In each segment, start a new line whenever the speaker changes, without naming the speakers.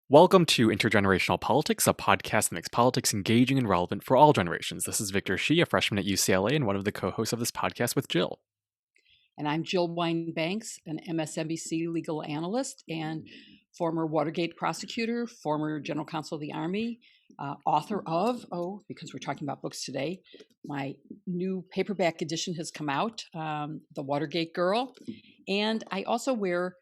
Welcome to Intergenerational Politics, a podcast that makes politics engaging and relevant for all generations. This is Victor Shi, a freshman at UCLA and one of the co-hosts of this podcast with Jill.
And I'm Jill Wine-Banks, an MSNBC legal analyst and former Watergate prosecutor, former general counsel of the Army, author of, because we're talking about books today, my new paperback edition has come out, The Watergate Girl. And I also wear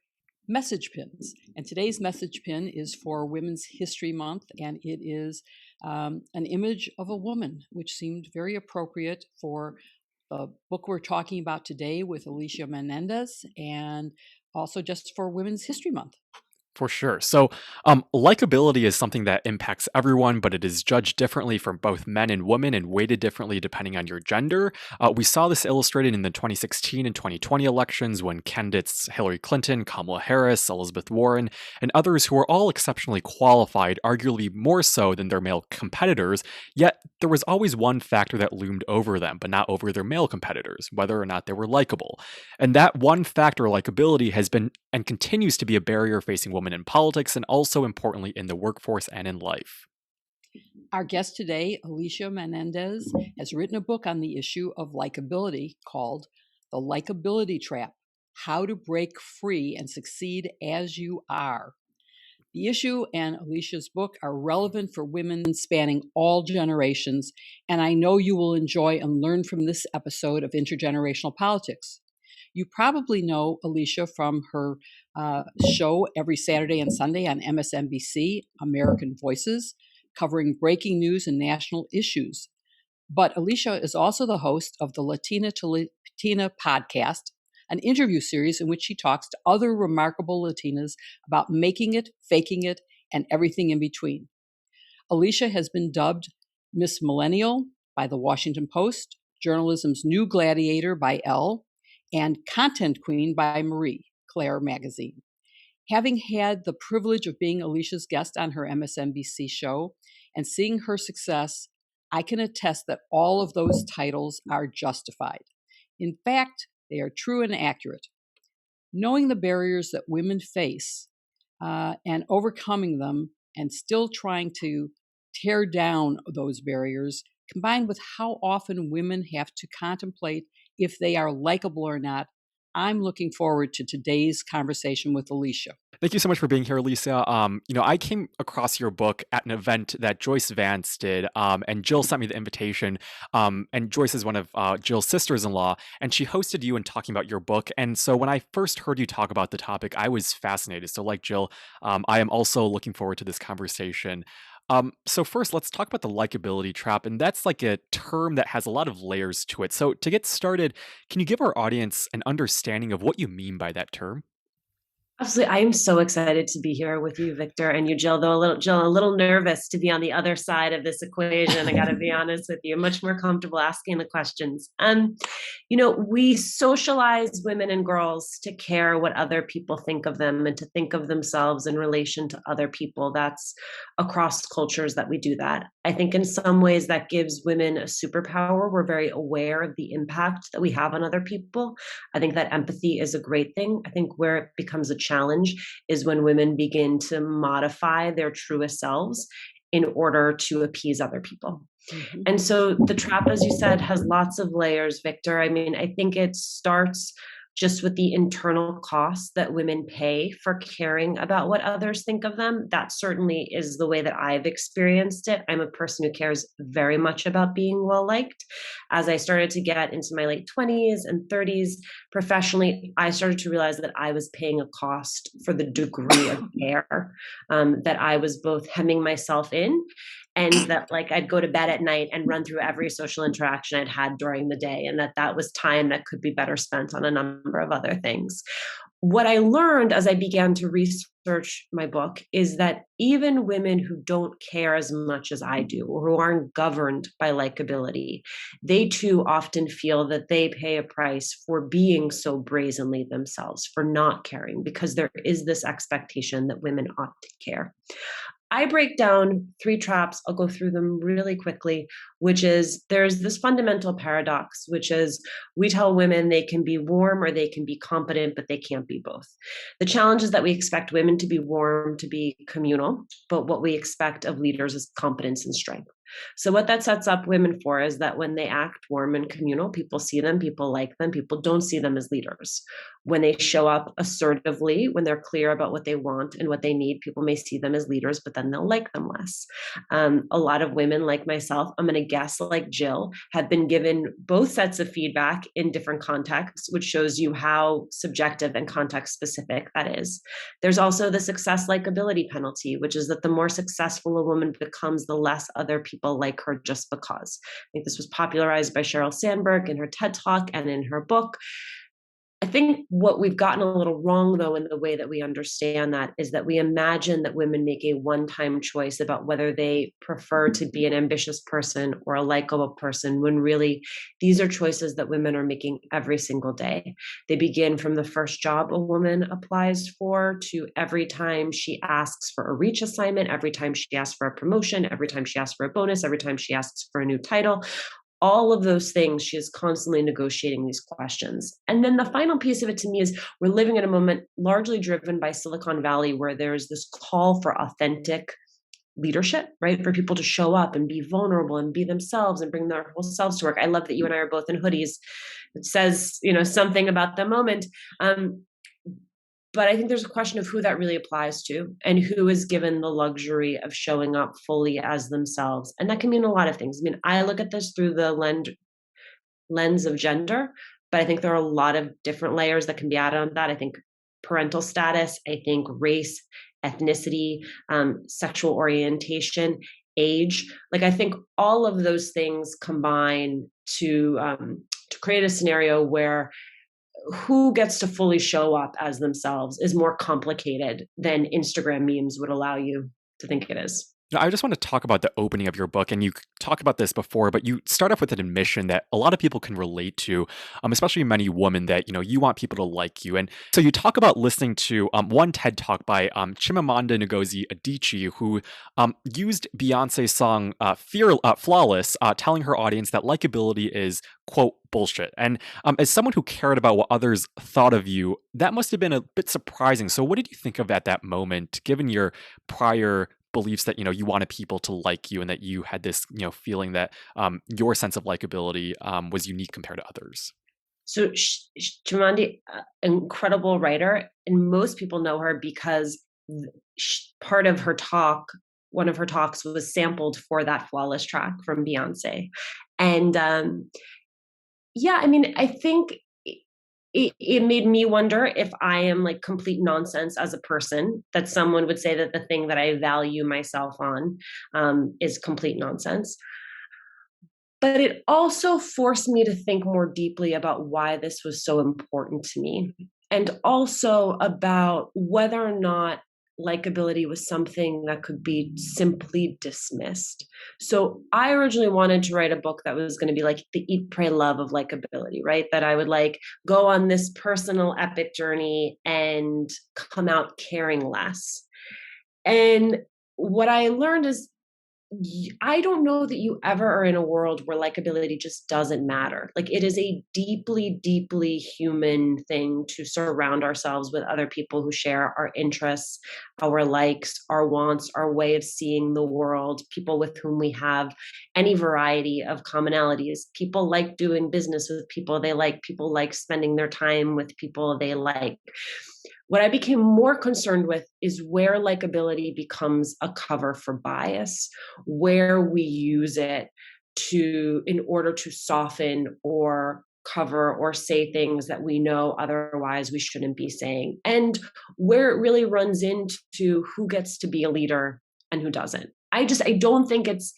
message pins. And today's message pin is for Women's History Month, and it is an image of a woman, which seemed very appropriate for the book we're talking about today with Alicia Menendez, and also just for Women's History Month.
For sure. So, likability is something that impacts everyone, but it is judged differently from both men and women and weighted differently depending on your gender. We saw this illustrated in the 2016 and 2020 elections when candidates Hillary Clinton, Kamala Harris, Elizabeth Warren, and others who were all exceptionally qualified, arguably more so than their male competitors, yet there was always one factor that loomed over them, but not over their male competitors, whether or not they were likable. And that one factor, likability, has been and continues to be a barrier facing women in politics and also importantly in the workforce and in life.
Our guest today, Alicia Menendez, has written a book on the issue of likability called The Likability Trap: How to Break Free and Succeed as You Are. The issue and Alicia's book are relevant for women spanning all generations, and I know you will enjoy and learn from this episode of Intergenerational Politics. You probably know Alicia from her show every Saturday and Sunday on MSNBC, American Voices, covering breaking news and national issues. But Alicia is also the host of the Latina to Latina podcast, an interview series in which she talks to other remarkable Latinas about making it, faking it, and everything in between. Alicia has been dubbed Miss Millennial by the Washington Post, journalism's new gladiator by Elle, and Content Queen by Marie Claire magazine. Having had the privilege of being Alicia's guest on her MSNBC show and seeing her success, I can attest that all of those titles are justified. In fact, they are true and accurate. Knowing the barriers that women face and overcoming them and still trying to tear down those barriers, combined with how often women have to contemplate if they are likable or not, I'm looking forward to today's conversation with Alicia.
Thank you so much for being here, Alicia. I came across your book at an event that Joyce Vance did, and Jill sent me the invitation. And Joyce is one of Jill's sisters-in-law, and she hosted you in talking about your book. And so when I first heard you talk about the topic, I was fascinated. So like Jill, I am also looking forward to this conversation. So first, let's talk about the likability trap, and that's like a term that has a lot of layers to it. So to get started, can you give our audience an understanding of what you mean by that term?
Absolutely. I am so excited to be here with you, Victor, and you, Jill, though a little nervous to be on the other side of this equation. I got to be honest with you. I'm much more comfortable asking the questions. We socialize women and girls to care what other people think of them and to think of themselves in relation to other people. That's across cultures that we do that. I think in some ways that gives women a superpower. We're very aware of the impact that we have on other people. I think that empathy is a great thing. I think where it becomes a challenge is when women begin to modify their truest selves in order to appease other people. Mm-hmm. And so the trap, as you said, has lots of layers, Victor. I mean, I think it starts just with the internal cost that women pay for caring about what others think of them. That certainly is the way that I've experienced it. I'm a person who cares very much about being well-liked. As I started to get into my late 20s and 30s professionally, I started to realize that I was paying a cost for the degree of care that I was both hemming myself in, and that I'd go to bed at night and run through every social interaction I'd had during the day, and that was time that could be better spent on a number of other things. What I learned as I began to research my book is that even women who don't care as much as I do, or who aren't governed by likability, they too often feel that they pay a price for being so brazenly themselves, for not caring, because there is this expectation that women ought to care. I break down 3 traps. I'll go through them really quickly. which is there's this fundamental paradox, which is we tell women they can be warm or they can be competent, but they can't be both. The challenge is that we expect women to be warm, to be communal, but what we expect of leaders is competence and strength. So what that sets up women for is that when they act warm and communal, people see them, people like them, people don't see them as leaders. When they show up assertively, when they're clear about what they want and what they need, people may see them as leaders, but then they'll like them less. A lot of women like myself, I'm going to guess like Jill, have been given both sets of feedback in different contexts, which shows you how subjective and context specific that is. There's also the success likability penalty, which is that the more successful a woman becomes, the less other people like her just because. I think this was popularized by Sheryl Sandberg in her TED Talk and in her book. I think what we've gotten a little wrong, though, in the way that we understand that is that we imagine that women make a one-time choice about whether they prefer to be an ambitious person or a likable person, when really these are choices that women are making every single day. They begin from the first job a woman applies for to every time she asks for a reach assignment, every time she asks for a promotion, every time she asks for a bonus, every time she asks for a new title. All of those things, she is constantly negotiating these questions. And then the final piece of it to me is we're living in a moment largely driven by Silicon Valley, where there's this call for authentic leadership, right? For people to show up and be vulnerable and be themselves and bring their whole selves to work. I love that you and I are both in hoodies. It says, something about the moment. But I think there's a question of who that really applies to and who is given the luxury of showing up fully as themselves. And that can mean a lot of things. I mean, I look at this through the lens of gender, but I think there are a lot of different layers that can be added on that. I think parental status, I think race, ethnicity, sexual orientation, age. Like, I think all of those things combine to create a scenario where who gets to fully show up as themselves is more complicated than Instagram memes would allow you to think it is.
Now, I just want to talk about the opening of your book, and you talked about this before, but you start off with an admission that a lot of people can relate to, especially many women, that you want people to like you. And so you talk about listening to one TED Talk by Chimamanda Ngozi Adichie, who used Beyonce's song Flawless, telling her audience that likability is, quote, bullshit. And as someone who cared about what others thought of you, that must have been a bit surprising. So what did you think of at that moment, given your prior beliefs that you wanted people to like you and that you had this feeling that your sense of likability was unique compared to others?
So Chimamanda, incredible writer, and most people know her because part of her talk, one of her talks, was sampled for that Flawless track from Beyonce. And I think it made me wonder if I am like complete nonsense as a person, that someone would say that the thing that I value myself on is complete nonsense. But it also forced me to think more deeply about why this was so important to me, and also about whether or not likability was something that could be simply dismissed. So I originally wanted to write a book that was going to be like the eat, pray, love of likability, right? That I would like go on this personal epic journey and come out caring less. And what I learned is I don't know that you ever are in a world where likability just doesn't matter. Like, it is a deeply, deeply human thing to surround ourselves with other people who share our interests, our likes, our wants, our way of seeing the world, people with whom we have any variety of commonalities. People like doing business with people they like. People like spending their time with people they like. What I became more concerned with is where likability becomes a cover for bias, where we use it in order to soften or cover or say things that we know otherwise we shouldn't be saying, and where it really runs into who gets to be a leader and who doesn't. I don't think it's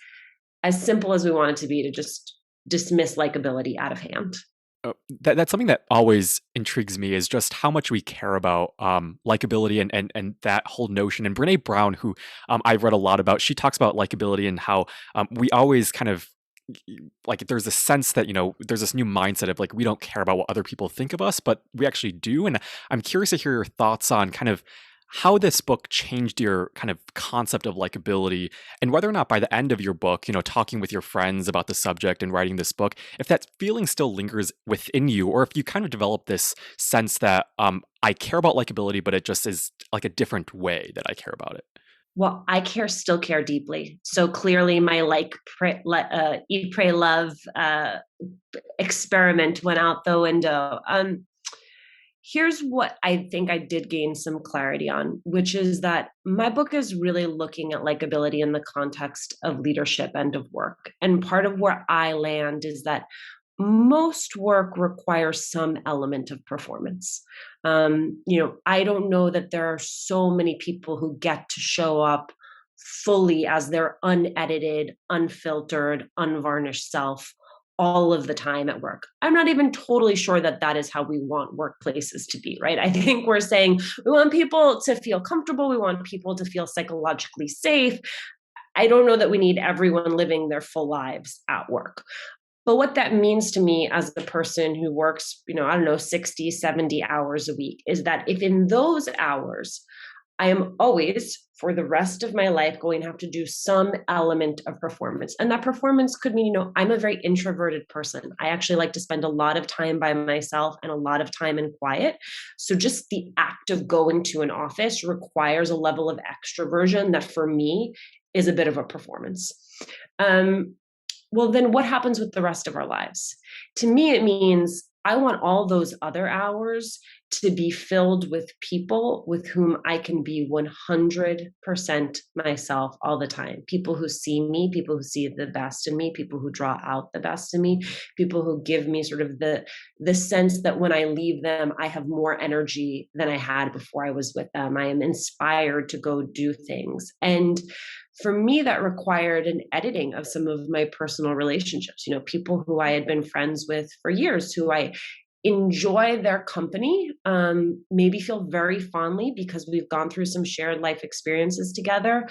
as simple as we want it to be to just dismiss likability out of hand.
That's something that always intrigues me, is just how much we care about likability and that whole notion. And Brene Brown, who I've read a lot about, she talks about likability and how we always kind of like, there's a sense that there's this new mindset of like, we don't care about what other people think of us, but we actually do. And I'm curious to hear your thoughts on kind of how this book changed your kind of concept of likability, and whether or not by the end of your book, talking with your friends about the subject and writing this book, if that feeling still lingers within you, or if you kind of develop this sense that I care about likability, but it just is like a different way that I care about it.
Well, I still care deeply. So clearly my eat, pray, love experiment went out the window. Here's what I think I did gain some clarity on, which is that my book is really looking at likability in the context of leadership and of work. And part of where I land is that most work requires some element of performance. I don't know that there are so many people who get to show up fully as their unedited, unfiltered, unvarnished self all of the time at work. I'm not even totally sure that that is how we want workplaces to be, right? I think we're saying we want people to feel comfortable. We want people to feel psychologically safe. I don't know that we need everyone living their full lives at work. But what that means to me as a person who works, 60, 70 hours a week is that if in those hours, I am always, for the rest of my life, going to have to do some element of performance. And that performance could mean, I'm a very introverted person. I actually like to spend a lot of time by myself and a lot of time in quiet. So just the act of going to an office requires a level of extroversion that for me is a bit of a performance. Well, then what happens with the rest of our lives? To me, it means I want all those other hours to be filled with people with whom I can be 100% myself all the time. People who see me, people who see the best in me, people who draw out the best in me, people who give me sort of the sense that when I leave them, I have more energy than I had before I was with them. I am inspired to go do things. And for me, that required an editing of some of my personal relationships, people who I had been friends with for years, who I enjoy their company, maybe feel very fondly because we've gone through some shared life experiences together,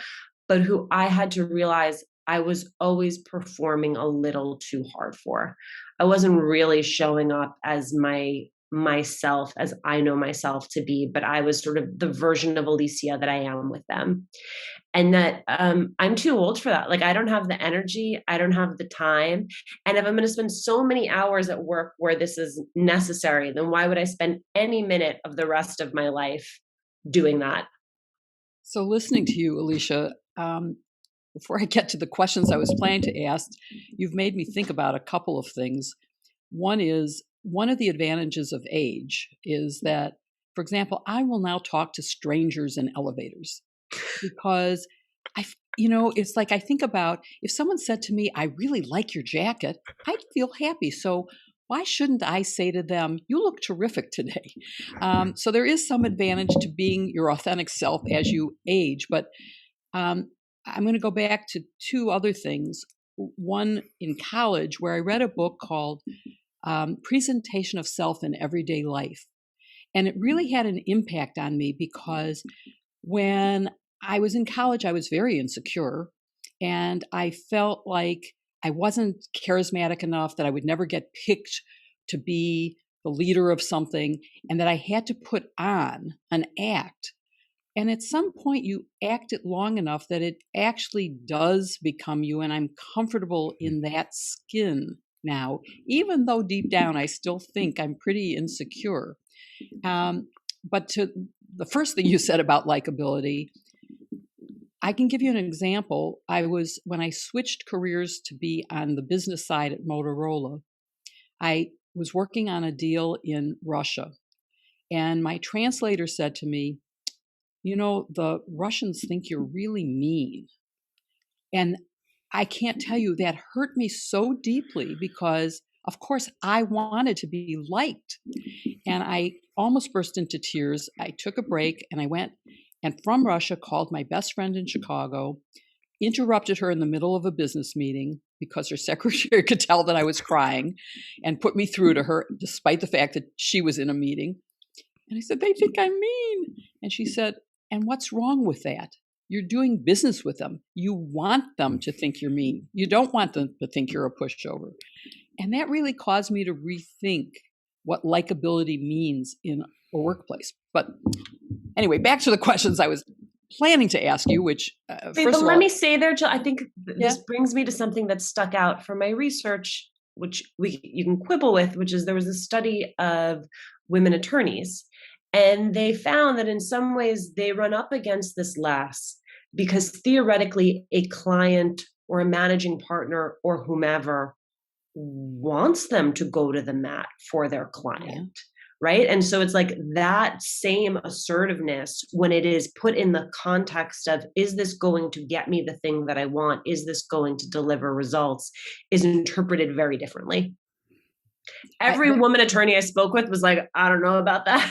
but who I had to realize I was always performing a little too hard for. I wasn't really showing up as myself as I know myself to be, but I was sort of the version of Alicia that I am with them. And that I'm too old for that. Like, I don't have the energy. I don't have the time. And if I'm going to spend so many hours at work where this is necessary, then why would I spend any minute of the rest of my life doing that?
So listening to you, Alicia, before I get to the questions I was planning to ask, you've made me think about a couple of things. One of the advantages of age is that, for example, I will now talk to strangers in elevators because it's like I think about if someone said to me, I really like your jacket, I'd feel happy. So why shouldn't I say to them, you look terrific today? So there is some advantage to being your authentic self as you age. But I'm going to go back to two other things. One in college where I read a book called Presentation of Self in Everyday Life. And it really had an impact on me because when I was in college, I was very insecure. And I felt like I wasn't charismatic enough, that I would never get picked to be the leader of something, and that I had to put on an act. And at some point, you act it long enough that it actually does become you. And I'm comfortable in that skin now, even though deep down I still think I'm pretty insecure. But to the first thing you said about likability, I can give you an example. When I switched careers to be on the business side at Motorola, I was working on a deal in Russia. And my translator said to me, the Russians think you're really mean. And I can't tell you, that hurt me so deeply because, of course, I wanted to be liked. And I almost burst into tears. I took a break and I went and from Russia called my best friend in Chicago, interrupted her in the middle of a business meeting because her secretary could tell that I was crying, and put me through to her despite the fact that she was in a meeting. And I said, they think I'm mean. And she said, and what's wrong with that? You're doing business with them. You want them to think you're mean. You don't want them to think you're a pushover. And that really caused me to rethink what likability means in a workplace. But Anyway, back to the questions I was planning to ask you, which first of all,
let me say there, Jill, I think
Yeah.
this brings me to something that stuck out from my research, which you can quibble with, which is there was a study of women attorneys, and they found that in some ways they run up against this less because theoretically a client or a managing partner or whomever wants them to go to the mat for their client. Right. And so it's like that same assertiveness when it is put in the context of, is this going to get me the thing that I want? Is this going to deliver results? Is interpreted very differently. Every woman attorney I spoke with was like, I don't know about that.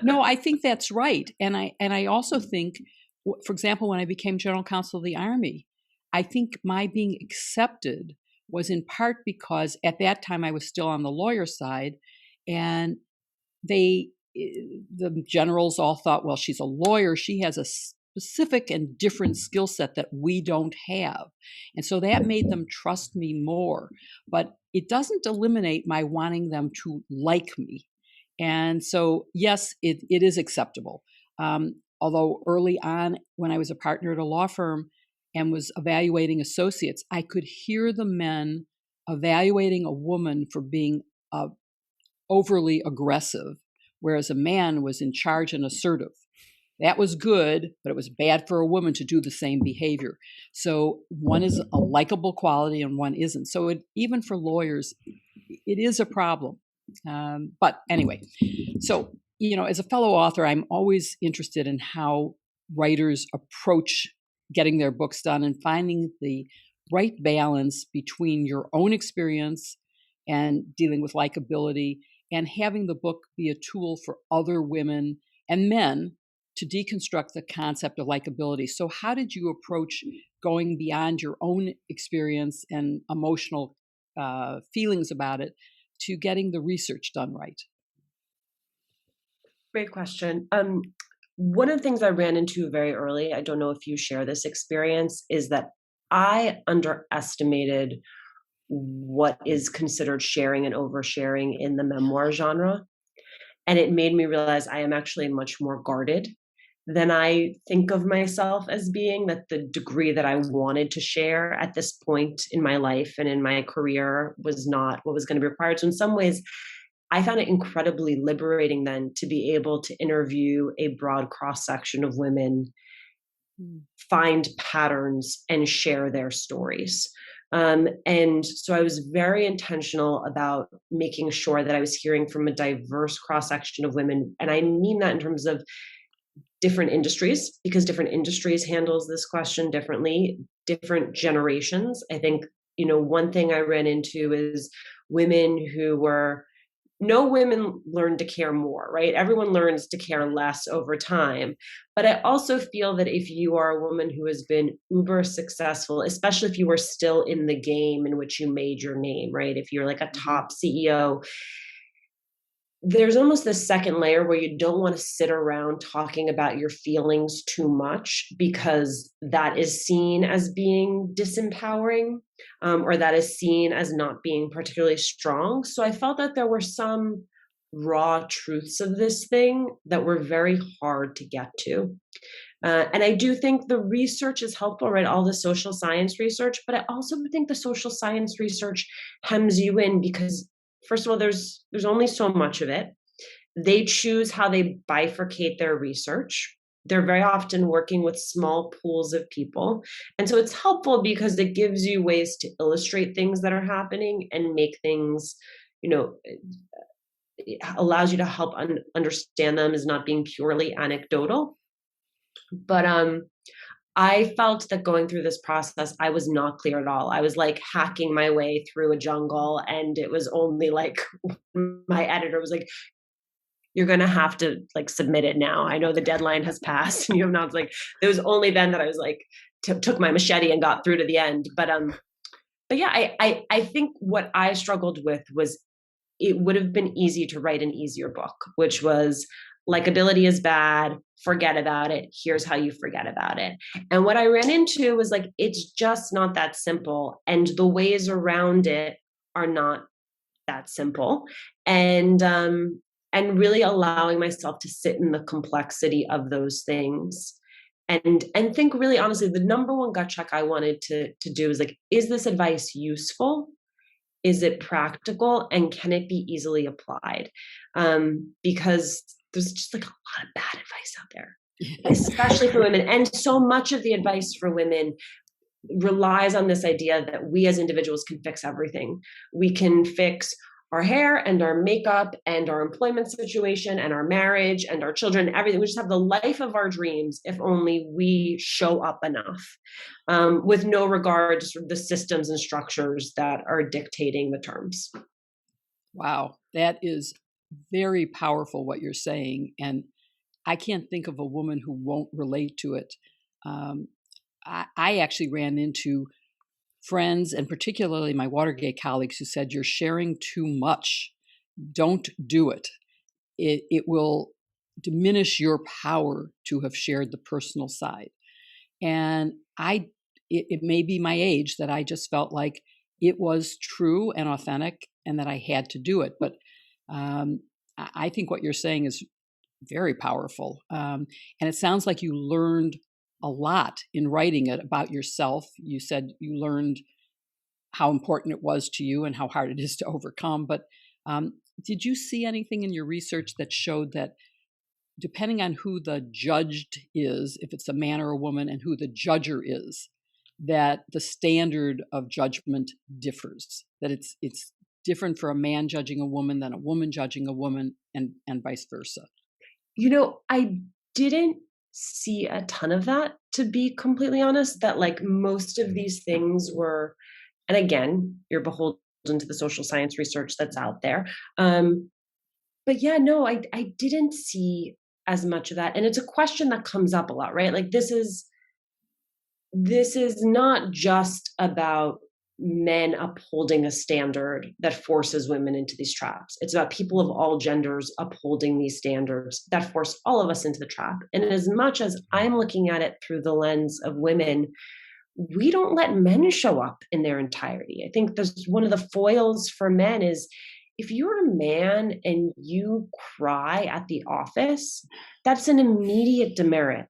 No, I think that's right. And I also think, for example, when I became general counsel of the Army, I think my being accepted was in part because at that time I was still on the lawyer side, and the generals all thought, well, she's a lawyer. She has a specific and different skill set that we don't have. And so that made them trust me more. But it doesn't eliminate my wanting them to like me. And so, yes, it is acceptable. Although early on, when I was a partner at a law firm and was evaluating associates, I could hear the men evaluating a woman for being overly aggressive, whereas a man was in charge and assertive. That was good, but it was bad for a woman to do the same behavior. So one is a likable quality and one isn't. So even for lawyers, it is a problem. But anyway, so, as a fellow author, I'm always interested in how writers approach getting their books done and finding the right balance between your own experience and dealing with likability and having the book be a tool for other women and men to deconstruct the concept of likability. So how did you approach going beyond your own experience and emotional feelings about it to getting the research done right?
Great question. One of the things I ran into very early, I don't know if you share this experience, is that I underestimated what is considered sharing and oversharing in the memoir genre. And it made me realize I am actually much more guarded than I think of myself as being, that the degree that I wanted to share at this point in my life and in my career was not what was going to be required. So in some ways, I found it incredibly liberating then to be able to interview a broad cross-section of women, find patterns, and share their stories. And so I was very intentional about making sure that I was hearing from a diverse cross-section of women. And I mean that in terms of different industries, because different industries handles this question differently, different generations. I think, one thing I ran into is women who were, no women learn to care more, right? Everyone learns to care less over time. But I also feel that if you are a woman who has been uber successful, especially if you are still in the game in which you made your name, right? If you're like a top CEO, there's almost this second layer where you don't want to sit around talking about your feelings too much, because that is seen as being disempowering, or that is seen as not being particularly strong. So I felt that there were some raw truths of this thing that were very hard to get to. And I do think the research is helpful, right? All the social science research, but I also think the social science research hems you in because, first of all, there's only so much of it. They choose how they bifurcate their research. They're very often working with small pools of people. And so it's helpful because it gives you ways to illustrate things that are happening and make things, it allows you to help understand them as not being purely anecdotal. But I felt that going through this process, I was not clear at all. I was like hacking my way through a jungle, and it was only like my editor was like, "You're going to have to like submit it now. I know the deadline has passed." And it was only then that I was like, took my machete and got through to the end. But yeah, I think what I struggled with was it would have been easy to write an easier book, which was likability is bad, forget about it. Here's how you forget about it. And what I ran into was like, it's just not that simple. And the ways around it are not that simple. And and really allowing myself to sit in the complexity of those things and think really honestly. The number one gut check I wanted to do is like, is this advice useful? Is it practical? And can it be easily applied? Because there's just like a lot of bad advice out there, especially for women. And so much of the advice for women relies on this idea that we as individuals can fix everything. We can fix our hair and our makeup and our employment situation and our marriage and our children, everything. We just have the life of our dreams if only we show up enough, with no regard to sort of the systems and structures that are dictating the terms.
Wow, that is very powerful what you're saying. And I can't think of a woman who won't relate to it. I actually ran into friends, and particularly my Watergate colleagues, who said, you're sharing too much. Don't do it. It will diminish your power to have shared the personal side. And it may be my age that I just felt like it was true and authentic and that I had to do it. But I think what you're saying is very powerful. And it sounds like you learned a lot in writing it about yourself. You said you learned how important it was to you and how hard it is to overcome. But did you see anything in your research that showed that depending on who the judged is, if it's a man or a woman, and who the judger is, that the standard of judgment differs, that it's different for a man judging a woman than a woman judging a woman, and vice versa?
You know, I didn't see a ton of that, to be completely honest, that like most of these things were, and again, you're beholden to the social science research that's out there. But yeah, no, I didn't see as much of that. And it's a question that comes up a lot, right? Like this is not just about men upholding a standard that forces women into these traps. It's about people of all genders upholding these standards that force all of us into the trap. And as much as I'm looking at it through the lens of women, we don't let men show up in their entirety. I think there's one of the foils for men is if you're a man and you cry at the office, that's an immediate demerit.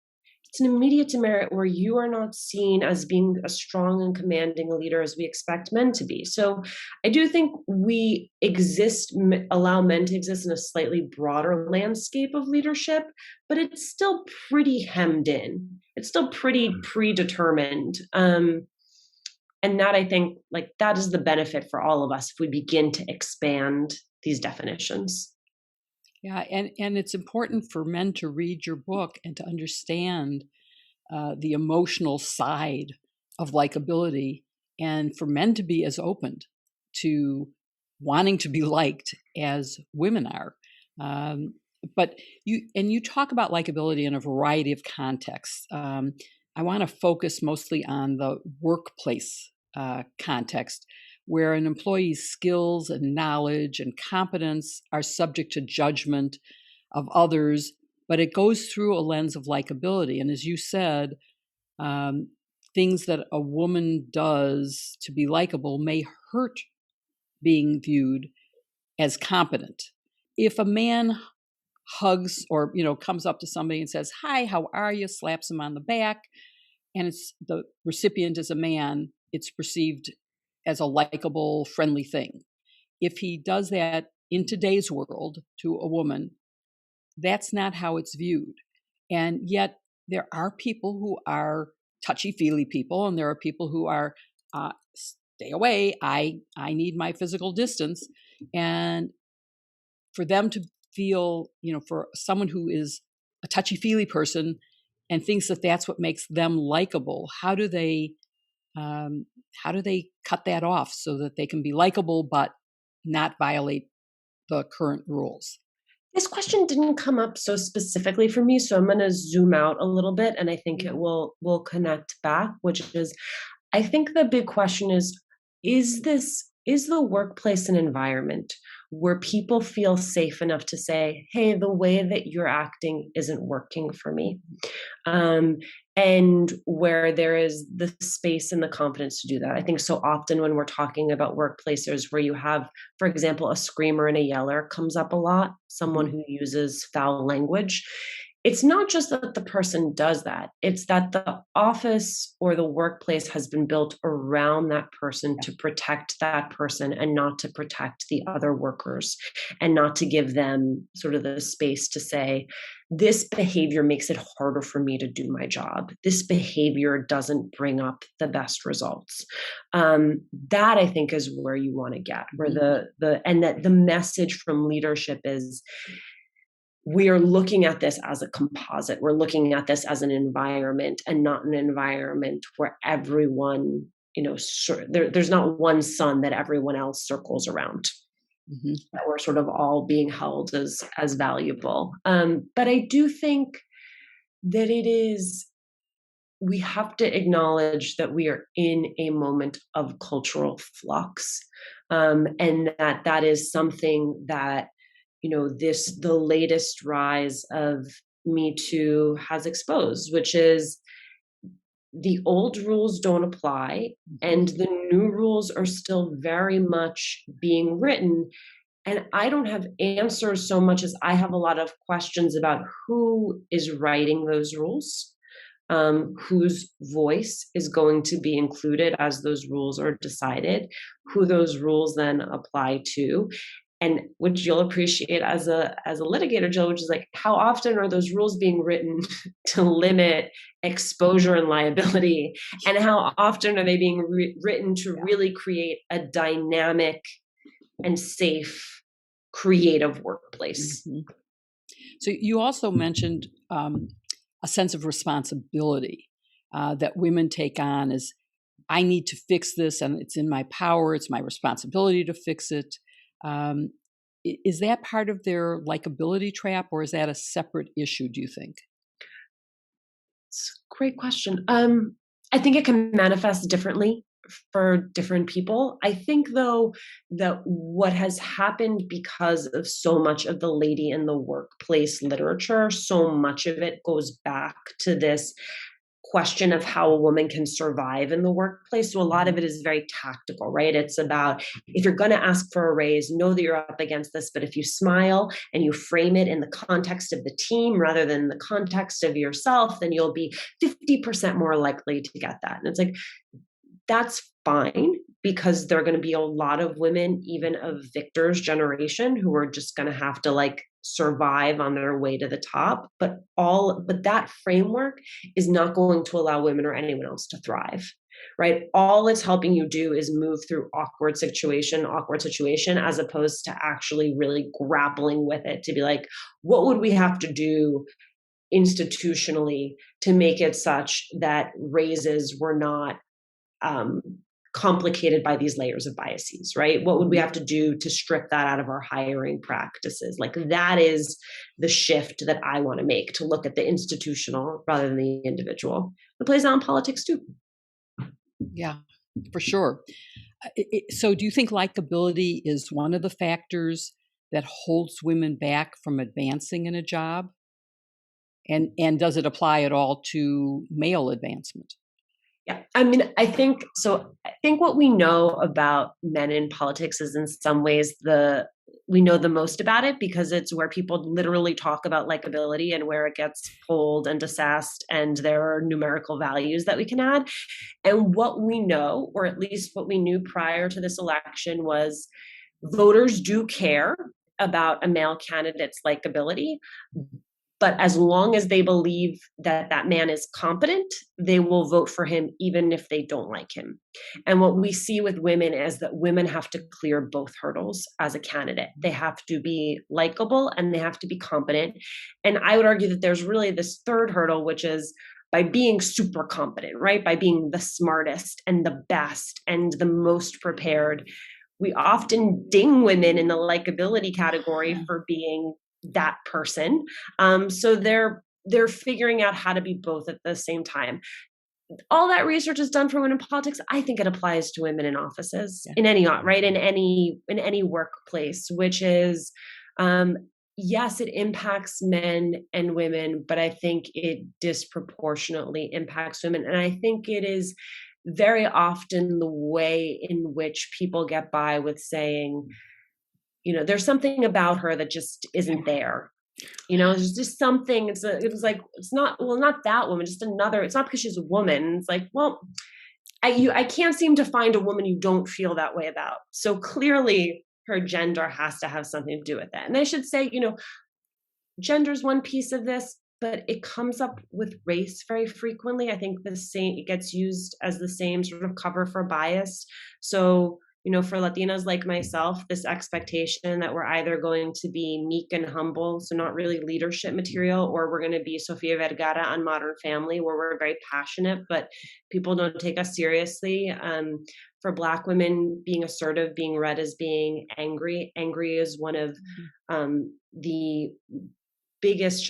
It's an immediate demerit where you are not seen as being a strong and commanding leader as we expect men to be. So I do think we allow men to exist in a slightly broader landscape of leadership, but it's still pretty hemmed in. It's still pretty predetermined. And that, I think, like that is the benefit for all of us if we begin to expand these definitions.
Yeah, and it's important for men to read your book and to understand the emotional side of likability, and for men to be as open to wanting to be liked as women are. But you talk about likability in a variety of contexts. I want to focus mostly on the workplace context, where an employee's skills and knowledge and competence are subject to judgment of others, but it goes through a lens of likability. And as you said, things that a woman does to be likable may hurt being viewed as competent. If a man hugs or comes up to somebody and says, "Hi, how are you?" slaps him on the back, and it's the recipient is a man, it's perceived as a likable, friendly thing. If he does that in today's world to a woman, that's not how it's viewed. And yet there are people who are touchy-feely people, and there are people who are, stay away, I need my physical distance. And for them to feel, for someone who is a touchy-feely person and thinks that that's what makes them likable, how do they cut that off so that they can be likable but not violate the current rules?
This question didn't come up so specifically for me, so I'm going to zoom out a little bit, and I think it will connect back, which is, I think the big question is this is the workplace an environment where people feel safe enough to say, hey, the way that you're acting isn't working for me? And where there is the space and the confidence to do that. I think so often when we're talking about workplaces where you have, for example, a screamer and a yeller comes up a lot, someone who uses foul language. It's not just that the person does that, it's that the office or the workplace has been built around that person to protect that person and not to protect the other workers, and not to give them sort of the space to say, this behavior makes it harder for me to do my job. This behavior doesn't bring up the best results. That I think is where you want to get, where that the message from leadership is, we are looking at this as a composite. We're looking at this as an environment, and not an environment where everyone, there's not one sun that everyone else circles around. That we're sort of all being held as valuable. But I do think that we have to acknowledge that we are in a moment of cultural flux, and that is something that, the latest rise of Me Too has exposed, which is the old rules don't apply and the new rules are still very much being written. And I don't have answers so much as I have a lot of questions about who is writing those rules, whose voice is going to be included as those rules are decided, who those rules then apply to. And which you'll appreciate as a litigator, Jill, which is like, how often are those rules being written to limit exposure and liability? And how often are they being written to really create a dynamic and safe, creative workplace?
So you also mentioned a sense of responsibility that women take on as, I need to fix this and it's in my power, it's my responsibility to fix it. Is that part of their likability trap, or is that a separate issue, do you think?
It's a great question. I think it can manifest differently for different people. I think, though, that what has happened because of so much of the lady in the workplace literature, so much of it goes back to this question of how a woman can survive in the workplace. So a lot of it is very tactical, right? It's about, if you're going to ask for a raise, know that you're up against this, but if you smile and you frame it in the context of the team rather than the context of yourself, then you'll be 50% more likely to get that. And it's like, that's fine, because there are going to be a lot of women, even of Victor's generation, who are just going to have to survive on their way to the top. But that framework is not going to allow women or anyone else to thrive, right? All it's helping you do is move through awkward situation, as opposed to actually really grappling with it, to be like, what would we have to do institutionally to make it such that raises were not complicated by these layers of biases, right? What would we have to do to strip that out of our hiring practices? That is the shift that I want to make, to look at the institutional rather than the individual. It plays out in politics too.
Yeah, for sure. So do you think likability is one of the factors that holds women back from advancing in a job? And does it apply at all to male advancement?
Yeah, I think so. I think what we know about men in politics is, in some ways, we know the most about it, because it's where people literally talk about likability and where it gets pulled and assessed, and there are numerical values that we can add. And what we know, or at least what we knew prior to this election, was voters do care about a male candidate's likability. But as long as they believe that that man is competent, they will vote for him even if they don't like him. And what we see with women is that women have to clear both hurdles as a candidate. They have to be likable and they have to be competent. And I would argue that there's really this third hurdle, which is by being super competent, right? By being the smartest and the best and the most prepared. We often ding women in the likability category for being that person. So they're figuring out how to be both at the same time. all that research is done for women in politics. I think it applies to women in offices, in any, right, in any workplace, which is, yes, it impacts men and women, but I think it disproportionately impacts women. And I think it is very often the way in which people get by with saying, there's something about her that just isn't there. There's just something. It's not that woman, just another. It's not because she's a woman. It's like, well, I can't seem to find a woman you don't feel that way about. So clearly her gender has to have something to do with that. And I should say, gender is one piece of this, but it comes up with race very frequently. I think it gets used as the same sort of cover for bias. So, for Latinas like myself, this expectation that we're either going to be meek and humble, so not really leadership material, or we're going to be Sofia Vergara on Modern Family, where we're very passionate, but people don't take us seriously. For Black women, being assertive, being read as being angry. Angry is one of the biggest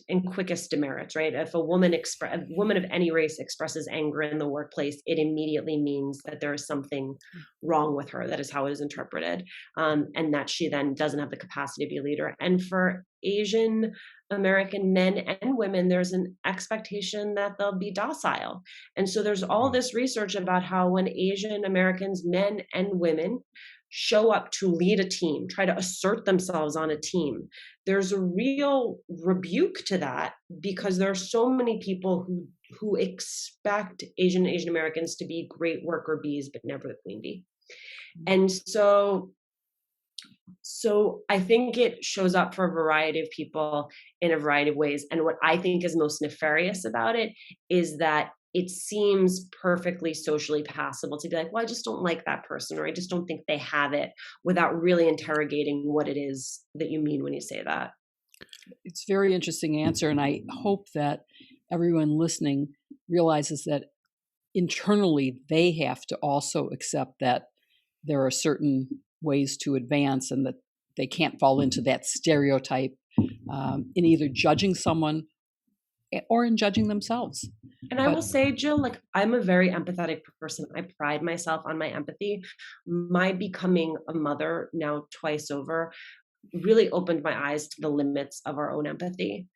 and quickest demerits, right? If a woman of any race expresses anger in the workplace, it immediately means that there is something wrong with her. That is how it is interpreted, and that she then doesn't have the capacity to be a leader. And for Asian American men and women, there's an expectation that they'll be docile. And so there's all this research about how when Asian Americans, men and women, show up to lead a team, try to assert themselves on a team, there's a real rebuke to that, because there are so many people who expect Asian Americans to be great worker bees, but never the queen bee. And so I think it shows up for a variety of people in a variety of ways. And what I think is most nefarious about it is that it seems perfectly socially passable to be like, well, I just don't like that person, or I just don't think they have it, without really interrogating what it is that you mean when you say that.
It's a very interesting answer. And I hope that everyone listening realizes that internally they have to also accept that there are certain ways to advance, and that they can't fall into that stereotype in either judging someone or in judging themselves.
And I will say, Jill, I'm a very empathetic person. I pride myself on my empathy. My becoming a mother now twice over really opened my eyes to the limits of our own empathy,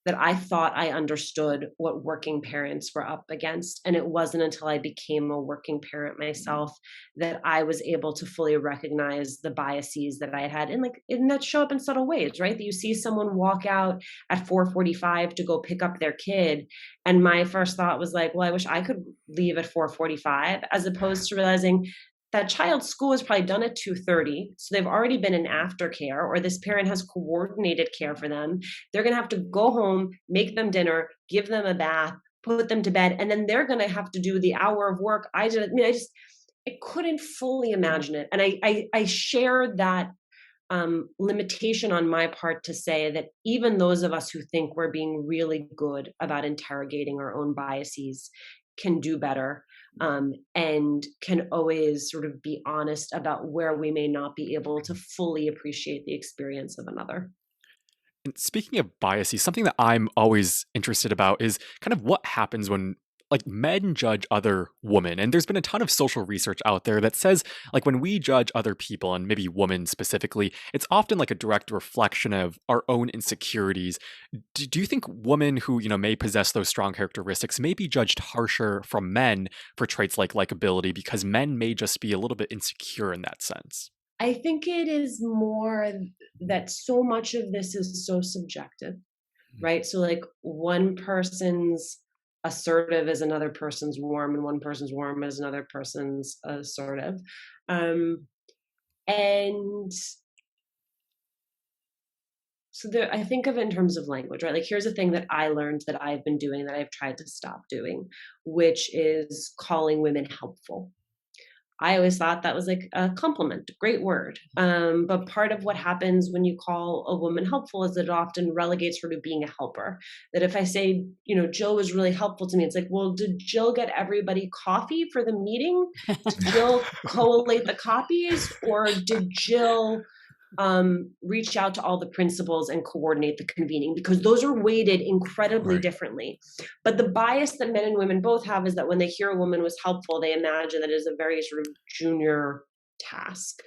that I thought I understood what working parents were up against. And it wasn't until I became a working parent myself that I was able to fully recognize the biases that I had, and that show up in subtle ways, right? That you see someone walk out at 4:45 to go pick up their kid. And my first thought was like, well, I wish I could leave at 4:45, as opposed to realizing that child's school is probably done at 2:30. So they've already been in aftercare, or this parent has coordinated care for them. They're going to have to go home, make them dinner, give them a bath, put them to bed. And then they're going to have to do the hour of work. I couldn't fully imagine it. And I share that limitation on my part to say that even those of us who think we're being really good about interrogating our own biases can do better, and can always sort of be honest about where we may not be able to fully appreciate the experience of another.
And speaking of biases, something that I'm always interested about is kind of what happens when men judge other women. And there's been a ton of social research out there that says when we judge other people, and maybe women specifically, it's often a direct reflection of our own insecurities. Do you think women who, may possess those strong characteristics may be judged harsher from men for traits like likability, because men may just be a little bit insecure in that sense?
I think it is more that so much of this is so subjective, right? So one person's assertive is another person's warm, and one person's warm is another person's assertive. And so I think of it in terms of language, right? Here's a thing that I learned that I've been doing that I've tried to stop doing, which is calling women helpful. I always thought that was a compliment, a great word. But part of what happens when you call a woman helpful is that it often relegates her to being a helper. That if I say, Jill was really helpful to me, it's well, did Jill get everybody coffee for the meeting? Did Jill collate the copies? Or did Jill reach out to all the principals and coordinate the convening, because those are weighted incredibly
Right.
differently. But the bias that men and women both have is that when they hear a woman was helpful, they imagine that it is a very sort of junior task.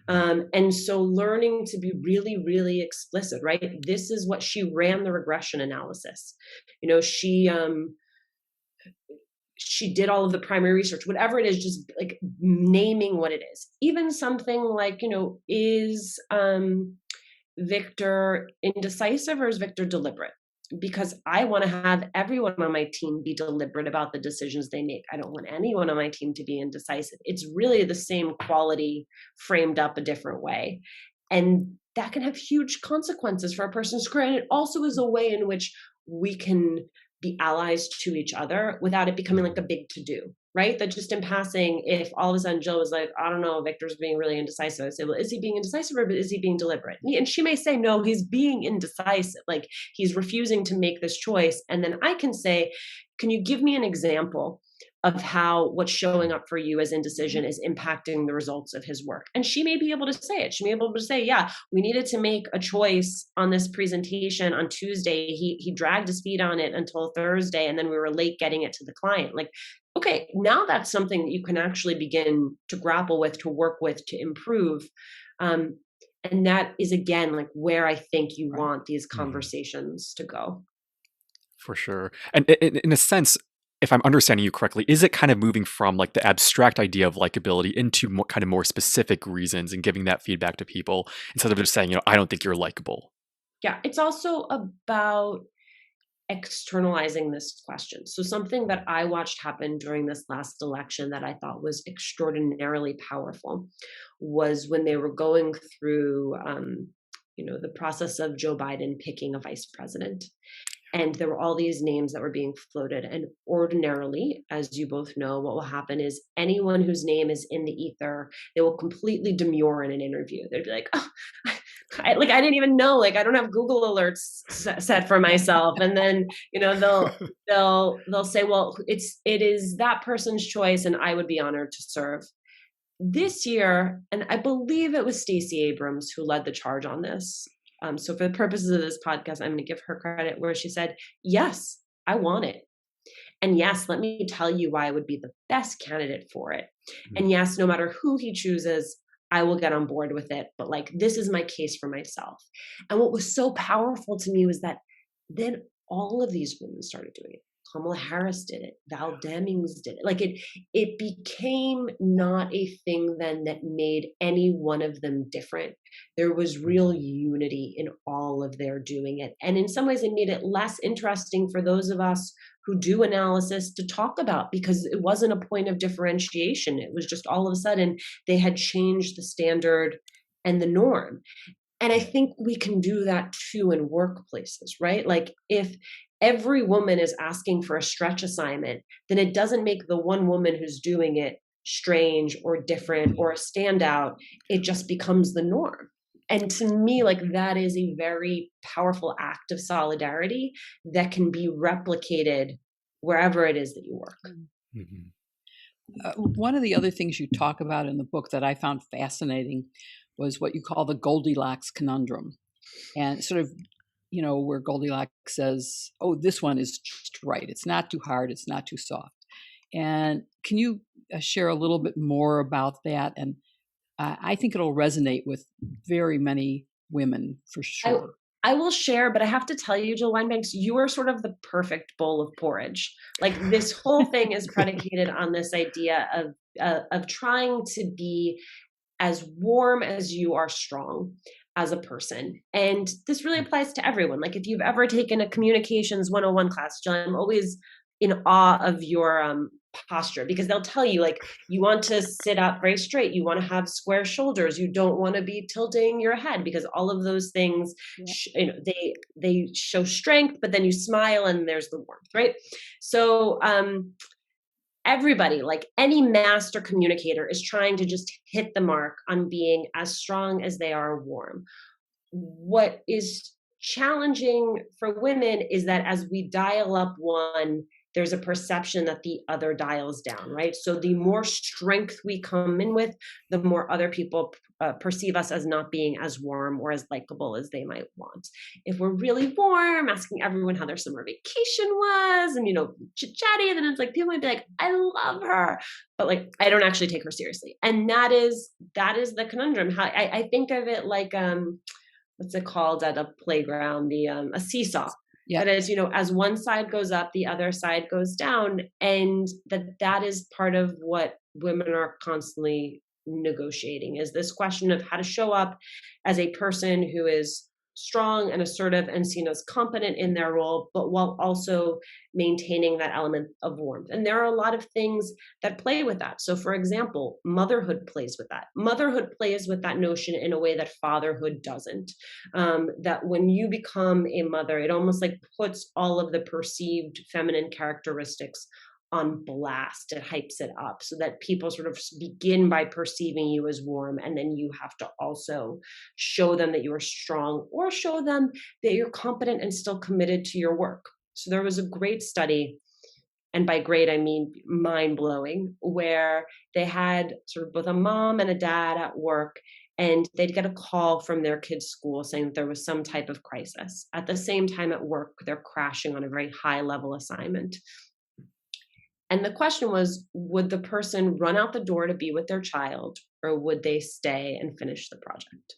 And so learning to be really, really explicit, right? This is what she ran the regression analysis. You know, she did all of the primary research, whatever it is, just like naming what it is. Even something like, you know, is Victor indecisive or is Victor deliberate? Because I want to have everyone on my team be deliberate about the decisions they make. I don't want anyone on my team to be indecisive. It's really the same quality framed up a different way. And that can have huge consequences for a person's career. And it also is a way in which we can be allies to each other without it becoming like a big to-do, right? That just in passing, if all of a sudden Jill was like, I don't know, Victor's being really indecisive, I say, well, is he being indecisive or is he being deliberate? And she may say, no, he's being indecisive. Like he's refusing to make this choice. And then I can say, can you give me an example of how what's showing up for you as indecision is impacting the results of his work? And she may be able to say it. She may be able to say, yeah, we needed to make a choice on this presentation on Tuesday. He dragged his feet on it until Thursday, and then we were late getting it to the client. Like, okay, now that's something that you can actually begin to grapple with, to work with, to improve. And that is, again, like where I think you want these conversations to go.
For sure. And in a sense, if I'm understanding you correctly, is it kind of moving from like the abstract idea of likability into more, kind of more specific reasons and giving that feedback to people instead of just saying, you know, I don't think you're likable?
Yeah, it's also about externalizing this question. So something that I watched happen during this last election that I thought was extraordinarily powerful was when they were going through, the process of Joe Biden picking a vice president. And there were all these names that were being floated. And ordinarily, as you both know, what will happen is anyone whose name is in the ether, they will completely demur in an interview. They'd be like, oh, I didn't even know, like, I don't have Google alerts set for myself. And then, they'll say, well, it is that person's choice and I would be honored to serve. This year, and I believe it was Stacey Abrams who led the charge on this. So for the purposes of this podcast, I'm going to give her credit where she said, yes, I want it. And yes, let me tell you why I would be the best candidate for it. And yes, no matter who he chooses, I will get on board with it. But like, this is my case for myself. And what was so powerful to me was that then all of these women started doing it. Kamala Harris did it. Val Demings did it. Like it became not a thing then that made any one of them different. There was real unity in all of their doing it. And in some ways it made it less interesting for those of us who do analysis to talk about, because it wasn't a point of differentiation. It was just all of a sudden they had changed the standard and the norm. And I think we can do that too in workplaces, right? Like if every woman is asking for a stretch assignment, then it doesn't make the one woman who's doing it strange or different or a standout. It just becomes the norm. And to me, like that is a very powerful act of solidarity that can be replicated wherever it is that you work.
One of the other things you talk about in the book that I found fascinating was what you call the Goldilocks Conundrum. And sort of, where Goldilocks says, oh, this one is just right. It's not too hard. It's not too soft. And can you share a little bit more about that? And I think it'll resonate with very many women for sure.
I will share, but I have to tell you, Jill Weinbanks, you are sort of the perfect bowl of porridge. Like this whole thing is predicated on this idea of trying to be as warm as you are strong as a person. And this really applies to everyone. Like if you've ever taken a communications 101 class, Jill, I'm always in awe of your posture, because they'll tell you like you want to sit up very straight, you want to have square shoulders, you don't want to be tilting your head, because all of those things they show strength, but then you smile and there's the warmth, right? So everybody, like any master communicator, is trying to just hit the mark on being as strong as they are warm. What is challenging for women is that as we dial up one, there's a perception that the other dials down, right? So the more strength we come in with, the more other people perceive us as not being as warm or as likable as they might want. If we're really warm, asking everyone how their summer vacation was and, chit-chatty, then it's like people might be like, I love her, but like, I don't actually take her seriously. And that is the conundrum. How I think of it like, what's it called at a playground? A seesaw.
Yeah.
That is, as one side goes up, the other side goes down. And that is part of what women are constantly negotiating, is this question of how to show up as a person who is strong and assertive and seen as competent in their role, but while also maintaining that element of warmth. And there are a lot of things that play with that. So for example, motherhood plays with that. Motherhood plays with that notion in a way that fatherhood doesn't. That when you become a mother, it almost like puts all of the perceived feminine characteristics on blast. It hypes it up so that people sort of begin by perceiving you as warm, and then you have to also show them that you are strong, or show them that you're competent and still committed to your work. So there was a great study, and by great I mean mind-blowing, where they had sort of both a mom and a dad at work, and they'd get a call from their kids' school saying that there was some type of crisis. At the same time at work, they're crashing on a very high-level assignment. And the question was, would the person run out the door to be with their child, or would they stay and finish the project?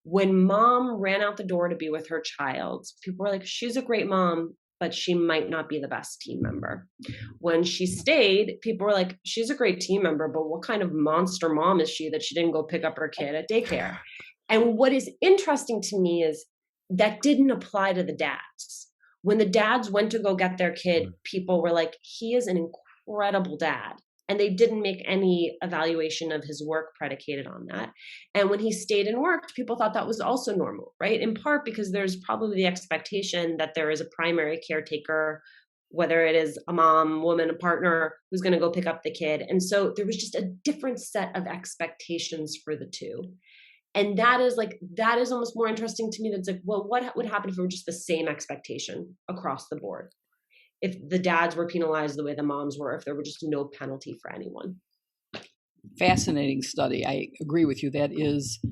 When mom ran out the door to be with her child, people were like, she's a great mom, but she might not be the best team member. When she stayed, people were like, she's a great team member, but what kind of monster mom is she that she didn't go pick up her kid at daycare? And what is interesting to me is that didn't apply to the dads. When the dads went to go get their kid, people were like, he is an incredible dad. And they didn't make any evaluation of his work predicated on that. And when he stayed and worked, people thought that was also normal, right? In part because there's probably the expectation that there is a primary caretaker, whether it is a mom, woman, a partner, who's going to go pick up the kid. And so there was just a different set of expectations for the two. And that is almost more interesting to me. That's like, well, what would happen if it were just the same expectation across the board? If the dads were penalized the way the moms were, if there were just no penalty for anyone.
Fascinating study. I agree with you. That is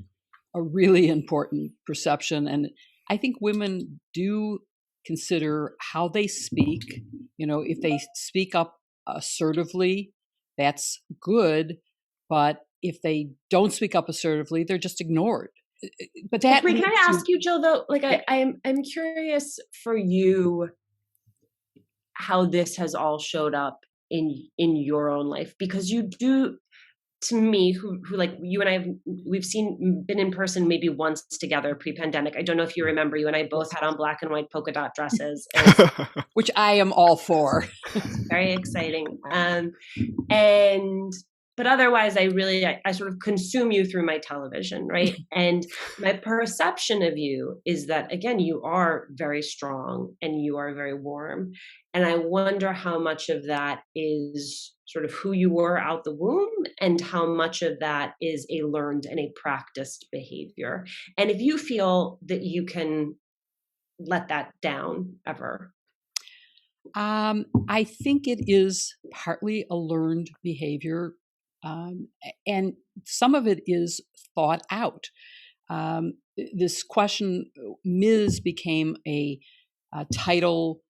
a really important perception. And I think women do consider how they speak. If they speak up assertively, that's good. But if they don't speak up assertively, they're just ignored. But that.
Wait, can I ask you, Jill, though? Like, I'm curious for you how this has all showed up in your own life, because you do, to me, who like you and I we've been in person maybe once together pre-pandemic. I don't know if you remember, you and I both had on black and white polka dot dresses,
which I am all for.
Very exciting. But otherwise, I sort of consume you through my television, right? And my perception of you is that, again, you are very strong and you are very warm. And I wonder how much of that is sort of who you were out the womb, and how much of that is a learned and a practiced behavior. And if you feel that you can let that down ever.
I think it is partly a learned behavior. And some of it is thought out. This question, Ms., became a title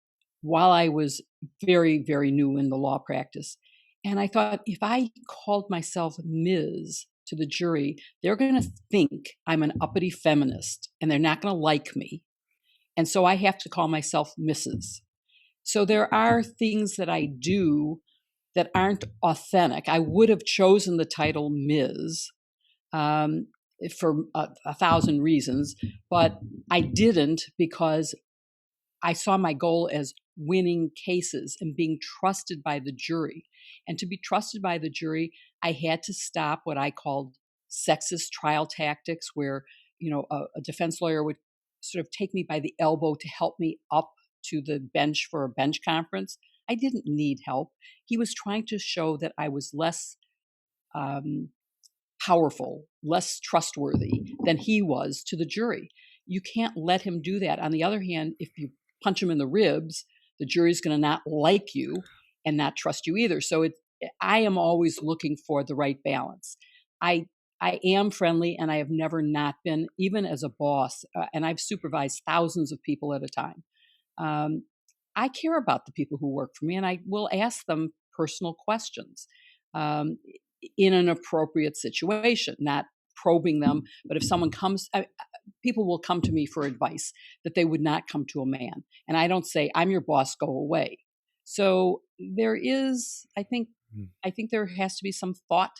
while I was very, very new in the law practice. And I thought, if I called myself Ms. to the jury, they're going to think I'm an uppity feminist, and they're not going to like me. And so I have to call myself Mrs. So there are things that I do that aren't authentic. I would have chosen the title Ms. For a thousand reasons, but I didn't, because I saw my goal as winning cases and being trusted by the jury. And to be trusted by the jury, I had to stop what I called sexist trial tactics, where a defense lawyer would sort of take me by the elbow to help me up to the bench for a bench conference. I didn't need help. He was trying to show that I was less powerful, less trustworthy than he was to the jury. You can't let him do that. On the other hand, if you punch him in the ribs, the jury's going to not like you and not trust you either. So I am always looking for the right balance. I am friendly, and I have never not been, even as a boss, and I've supervised thousands of people at a time. I care about the people who work for me, and I will ask them personal questions in an appropriate situation, not probing them. But if someone comes, people will come to me for advice that they would not come to a man. And I don't say, I'm your boss, go away. So there is, I think there has to be some thought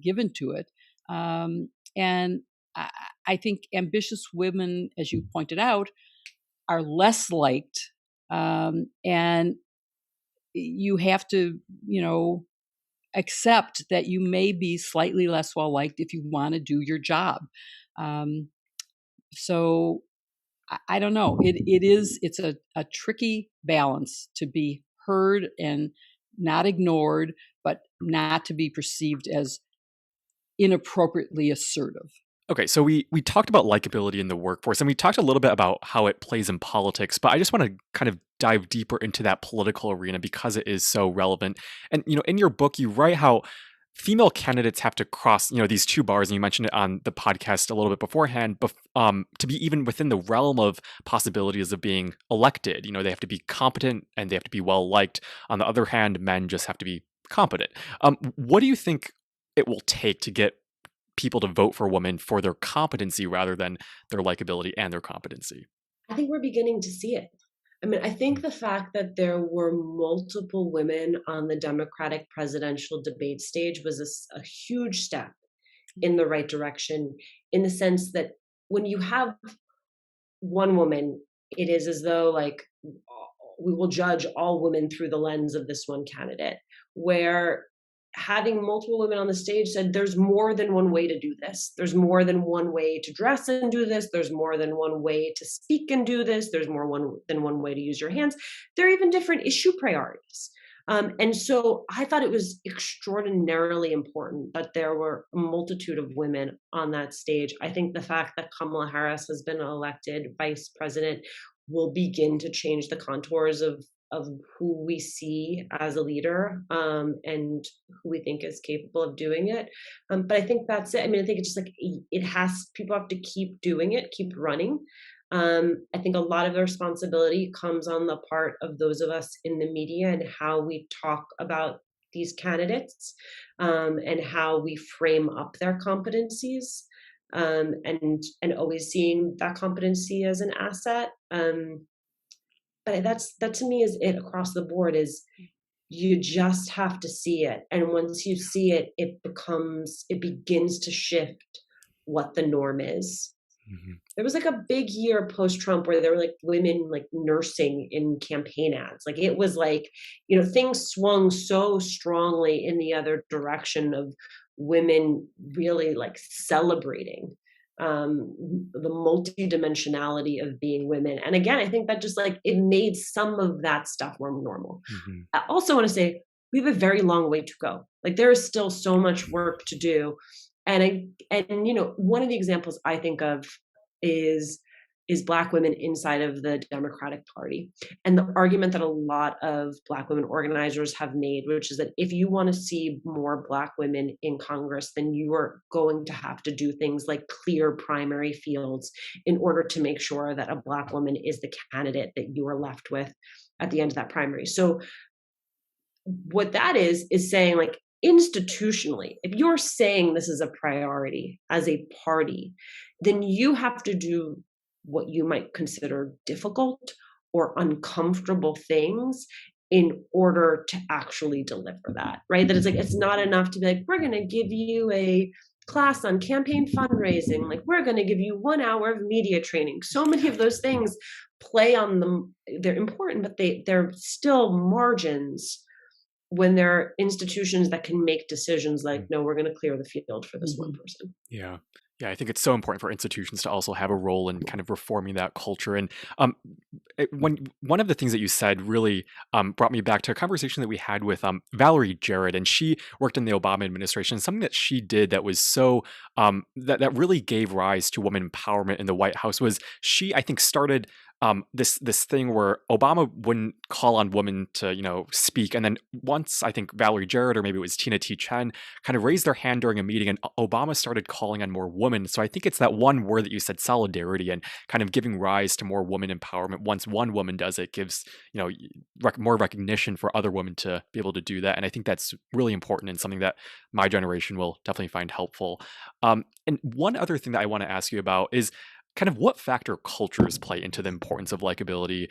given to it. And I think ambitious women, as you pointed out, are less liked. And you have to, accept that you may be slightly less well liked if you want to do your job. So I don't know. It's a tricky balance to be heard and not ignored, but not to be perceived as inappropriately assertive.
Okay, so we talked about likability in the workforce, and we talked a little bit about how it plays in politics, but I just want to kind of dive deeper into that political arena because it is so relevant. And, in your book, you write how female candidates have to cross, these two bars, and you mentioned it on the podcast a little bit beforehand, to be even within the realm of possibilities of being elected. They have to be competent and they have to be well liked. On the other hand, men just have to be competent. What do you think it will take to get people to vote for women for their competency rather than their likability and their competency?
I think we're beginning to see it. I mean, I think the fact that there were multiple women on the Democratic presidential debate stage was a huge step in the right direction, in the sense that when you have one woman, it is as though like we will judge all women through the lens of this one candidate, where having multiple women on the stage said there's more than one way to do this. There's more than one way to dress and do this. There's more than one way to speak and do this. There's than one way to use your hands. There are even different issue priorities. And so I thought it was extraordinarily important that there were a multitude of women on that stage. I think the fact that Kamala Harris has been elected vice president will begin to change the contours of who we see as a leader and who we think is capable of doing it. But I think that's it. I mean, I think it's just like people have to keep doing it, keep running. I think a lot of the responsibility comes on the part of those of us in the media and how we talk about these candidates and how we frame up their competencies and always seeing that competency as an asset. But that to me is it across the board. Is you just have to see it, and once you see it, it begins to shift what the norm is. Mm-hmm. There was like a big year post-Trump where there were like women like nursing in campaign ads. Like it was like, things swung so strongly in the other direction of women really like celebrating the multidimensionality of being women. And again, I think that just like it made some of that stuff more normal. Mm-hmm. I also want to say we have a very long way to go. Like there is still so much work to do. And one of the examples I think of is Black women inside of the Democratic Party. And the argument that a lot of Black women organizers have made, which is that if you want to see more Black women in Congress, then you are going to have to do things like clear primary fields in order to make sure that a Black woman is the candidate that you are left with at the end of that primary. So what that is saying, like, institutionally, if you're saying this is a priority as a party, then you have to do what you might consider difficult or uncomfortable things in order to actually deliver that, right? That it's like, it's not enough to be like, we're going to give you a class on campaign fundraising. Like, we're going to give you 1 hour of media training. So many of those things play on them. They're important, but they're still margins when there are institutions that can make decisions like, no, we're going to clear the field for this one person.
Yeah. Yeah, I think it's so important for institutions to also have a role in kind of reforming that culture. And one of the things that you said really brought me back to a conversation that we had with Valerie Jarrett, and she worked in the Obama administration. Something that she did that was so that really gave rise to women empowerment in the White House was she, I think, started this thing where Obama wouldn't call on women to, speak. And then once I think Valerie Jarrett or maybe it was Tina T. Chen kind of raised their hand during a meeting and Obama started calling on more women. So I think it's that one word that you said, solidarity, and kind of giving rise to more women empowerment. Once one woman does it, gives, more recognition for other women to be able to do that. And I think that's really important and something that my generation will definitely find helpful. And one other thing that I want to ask you about is kind of what factor cultures play into the importance of likability.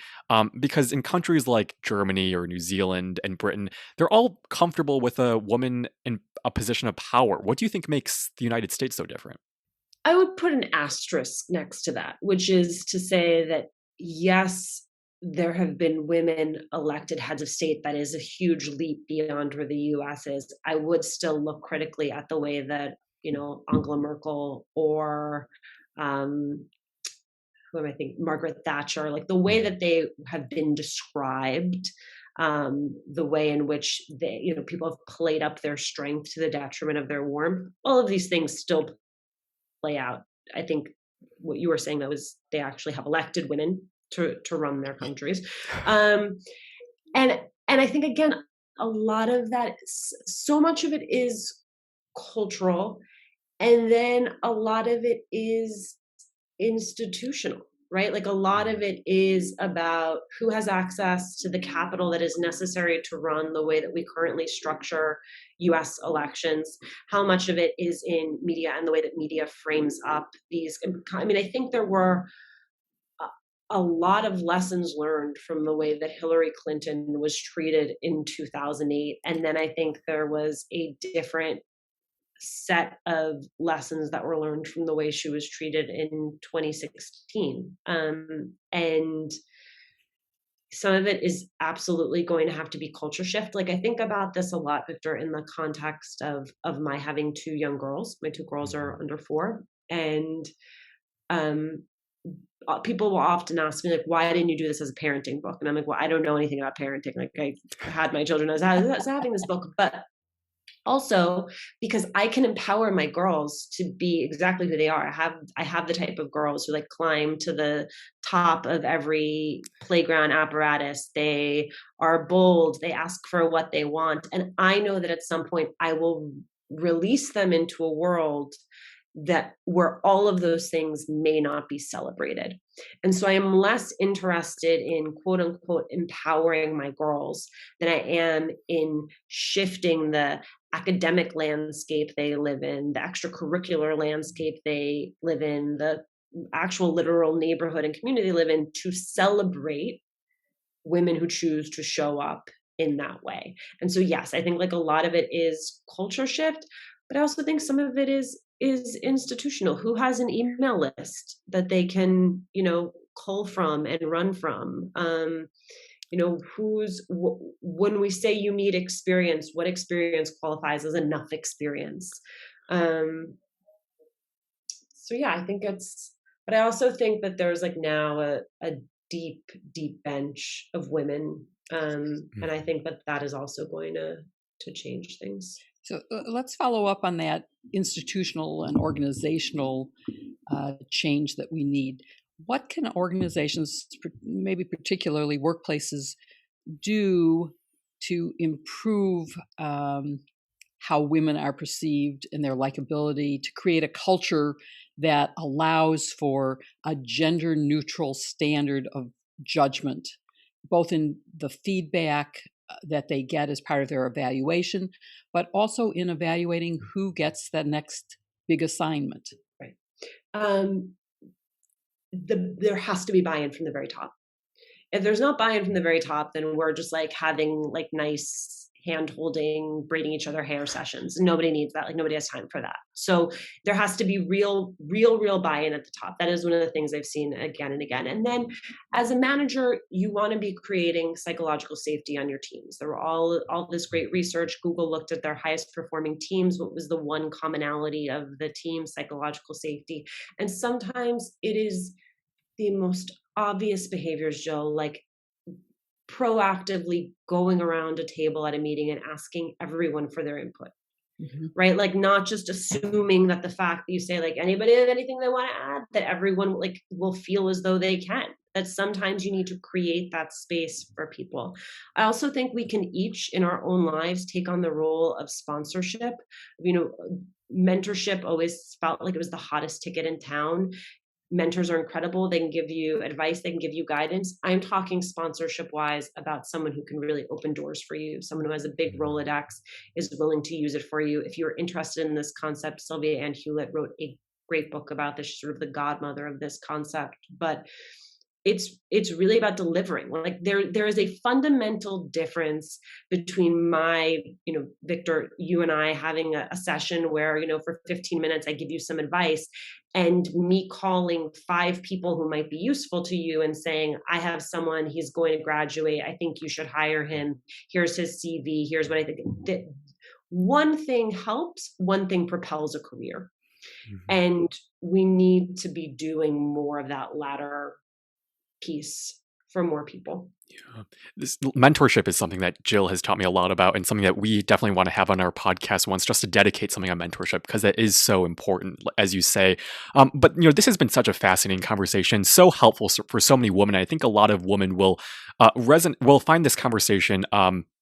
Because in countries like Germany or New Zealand and Britain, they're all comfortable with a woman in a position of power. What do you think makes the United States so different?
I would put an asterisk next to that, which is to say that, yes, there have been women elected heads of state. That is a huge leap beyond where the US is. I would still look critically at the way that, Angela Merkel or who am I thinking? Margaret Thatcher, like the way that they have been described, the way in which they, people have played up their strength to the detriment of their warmth. All of these things still play out. I think what you were saying, that was they actually have elected women to run their countries, and I think again, a lot of that, so much of it is cultural, and then a lot of it is institutional, right? Like a lot of it is about who has access to the capital that is necessary to run the way that we currently structure US elections. How much of it is in media and the way that media frames up these. I mean, I think there were a lot of lessons learned from the way that Hillary Clinton was treated in 2008. And then I think there was a different set of lessons that were learned from the way she was treated in 2016. And some of it is absolutely going to have to be culture shift. Like I think about this a lot, Victor, in the context of my having two young girls. My two girls are under 4. And people will often ask me, like, why didn't you do this as a parenting book? And I'm like, well, I don't know anything about parenting. Like I had my children, I was having this book, but also because I can empower my girls to be exactly who they are. I have the type of girls who like climb to the top of every playground apparatus. They are bold. They ask for what they want. And I know that at some point I will release them into a world that where all of those things may not be celebrated. And so I am less interested in quote unquote empowering my girls than I am in shifting the academic landscape they live in, the extracurricular landscape they live in, the actual literal neighborhood and community they live in, to celebrate women who choose to show up in that way. And so, yes, I think like a lot of it is culture shift, but I also think some of it is institutional. Who has an email list that they can, cull from and run from? When we say you need experience, what experience qualifies as enough experience? So yeah, I think but I also think that there's like now a deep bench of women. And I think that is also going to change things.
So let's follow up on that institutional and organizational change that we need. What can organizations, maybe particularly workplaces, do to improve how women are perceived and their likability, to create a culture that allows for a gender-neutral standard of judgment, both in the feedback that they get as part of their evaluation, but also in evaluating who gets the next big assignment?
Right. There has to be buy-in from the very top. If there's not buy-in from the very top, then we're just like having like nice hand-holding, braiding each other hair sessions. Nobody needs that. Like nobody has time for that. So there has to be real buy-in at the top. That is one of the things I've seen again and again. And then as a manager, you want to be creating psychological safety on your teams. There were all this great research. Google looked at their highest performing teams. What was the one commonality of the team? Psychological safety. And sometimes it is the most obvious behaviors, Jill, like proactively going around a table at a meeting and asking everyone for their input, right? Like not just assuming that the fact that you say like anybody have anything they want to add, that everyone like will feel as though they can. that sometimes you need to create that space for people. I also think we can each in our own lives take on the role of sponsorship. You know, mentorship always felt like it was the hottest ticket in town. Mentors are incredible. They can give you advice, they can give you guidance. I'm talking sponsorship wise about someone who can really open doors for you, someone who has a big Rolodex, is willing to use it for you. If you're interested in this concept, Sylvia Ann Hewlett wrote a great book about this. She's sort of the godmother of this concept. But it's really about delivering. Like there is a fundamental difference between my, you know, Victor, you and I having a session where, you know, for 15 minutes I give you some advice, and me calling 5 people who might be useful to you and saying, I have someone, he's going to graduate, I think you should hire him, here's his CV, here's what I think. One thing helps, one thing propels a career. And we need to be doing more of that latter piece for more people.
Yeah. This mentorship is something that Jill has taught me a lot about, and something that we definitely want to have on our podcast once, just to dedicate something on mentorship, because that is so important, as you say. But you know, this has been such a fascinating conversation, so helpful for so many women. I think a lot of women will will find this conversation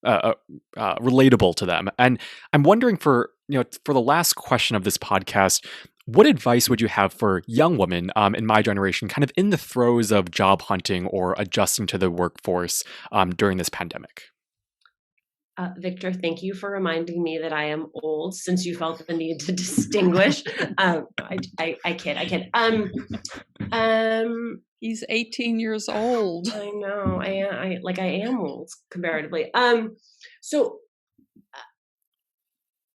relatable to them. And I'm wondering, for the last question of this podcast, what advice would you have for young women in my generation, kind of in the throes of job hunting or adjusting to the workforce during this pandemic?
Victor, thank you for reminding me that I am old, since you felt the need to distinguish. I kid.
He's 18 years old.
I know. I am old comparatively. So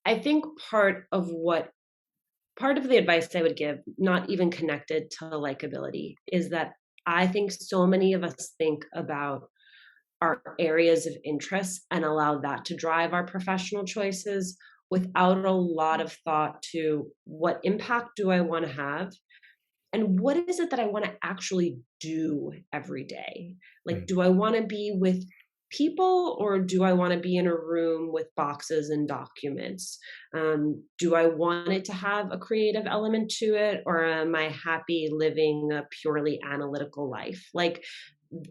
I think part of the advice I would give, not even connected to likability, is that I think so many of us think about our areas of interest and allow that to drive our professional choices without a lot of thought to what impact do I want to have, and what is it that I want to actually do every day? Like, do I want to be with people, or do I want to be in a room with boxes and documents? Do I want it to have a creative element to it, or am I happy living a purely analytical life? Like,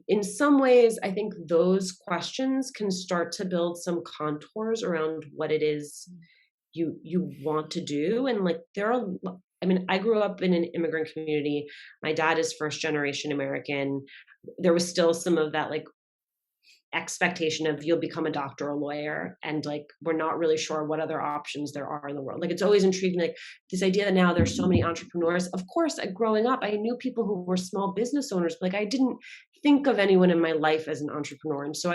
in some ways, I think those questions can start to build some contours around what it is you want to do. And like, I grew up in an immigrant community. My dad is first generation American. There was still some of that like expectation of you'll become a doctor or a lawyer, and like we're not really sure what other options there are in the world. Like, it's always intriguing, like this idea that now there's so many entrepreneurs. Of course, growing up I knew people who were small business owners, but like I didn't think of anyone in my life as an entrepreneur. And so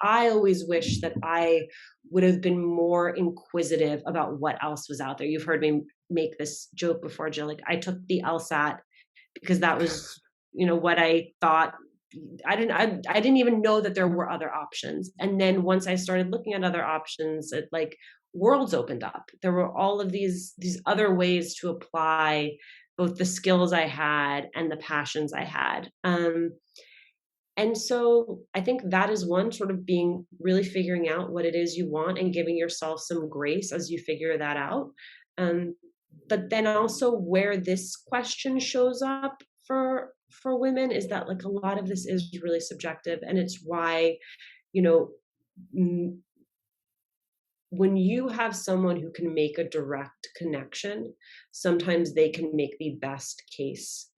I always wish that I would have been more inquisitive about what else was out there. You've heard me make this joke before, Jill. Like, I took the LSAT because that was, what I thought. I didn't even know that there were other options. And then once I started looking at other options, it like worlds opened up. There were all of these other ways to apply both the skills I had and the passions I had. And so I think that is one, sort of really figuring out what it is you want and giving yourself some grace as you figure that out. But then also where this question shows up for women is that like a lot of this is really subjective, and it's why, when you have someone who can make a direct connection, sometimes they can make the best case